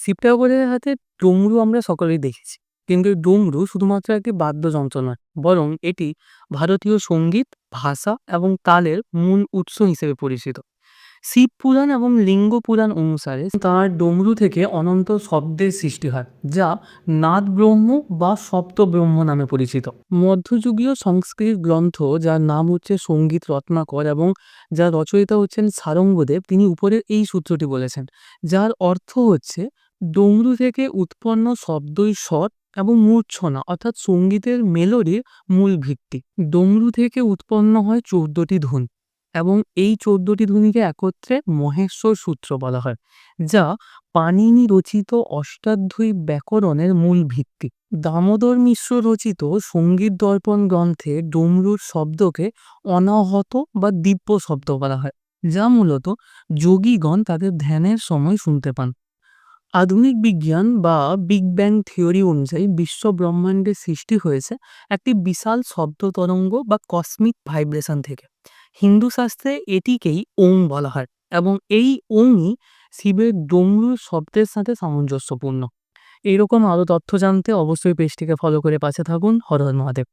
শিব ঠাকুরের হাতে ডমরু আমরা সকলেই দেখেছি। কিন্তু এই ডমরু শুধুমাত্র একটি বাদ্যযন্ত্র নয়, বরং এটি ভারতীয় সঙ্গীত, ভাষা এবং তালের মূল উৎস হিসেবে পরিচিত। শিব পুরাণ এবং লিঙ্গ পুরাণ অনুসারে তাঁর ডমরু থেকে অনন্ত শব্দের সৃষ্টি হয়, যা নাদ ব্রহ্ম বা সপ্ত ব্রহ্ম নামে পরিচিত। মধ্যযুগীয় সংস্কৃত গ্রন্থ, যার নাম হচ্ছে সঙ্গীত রত্নাকর এবং যার রচয়িতা হচ্ছেন সারঙ্গদেব, তিনি উপরের এই সূত্রটি বলেছেন, যার অর্থ হচ্ছে ডমরু থেকে উৎপন্ন শব্দই স্বর এবং মূর্ছনা অর্থাৎ সঙ্গীতের মেলোডির মূল ভিত্তি। ডমরু থেকে উৎপন্ন হয় 14টি ধুন এবং এই 14টি ধ্বনিকে একত্রে মহেশ্বর সূত্র বলা হয়, যা পাণিনি রচিত অষ্টাধ্যায়ী ব্যাকরণের মূল ভিত্তি। দামোদর মিশ্র রচিত সঙ্গীত দর্পণ গ্রন্থে ডমরুর শব্দকে অনাহত বা দিব্য শব্দ বলা হয়, যা মূলত যোগীগণ তাদের ধ্যানের সময় শুনতে পান। আধুনিক বিজ্ঞান বা বিগ ব্যাং থিওরি অনুযায়ী বিশ্ব ব্রহ্মাণ্ডের সৃষ্টি হয়েছে একটি বিশাল শব্দ তরঙ্গ বা কসমিক ভাইব্রেশন থেকে। হিন্দু শাস্ত্রে এটিকেই ওম বলা হয় এবং এই ওমই শিবের ডমরুর শব্দের সাথে সামঞ্জস্যপূর্ণ। এইরকম আরও তথ্য জানতে অবশ্যই পেজটিকে ফলো করে পাশে থাকুন। হর হর মহাদেব।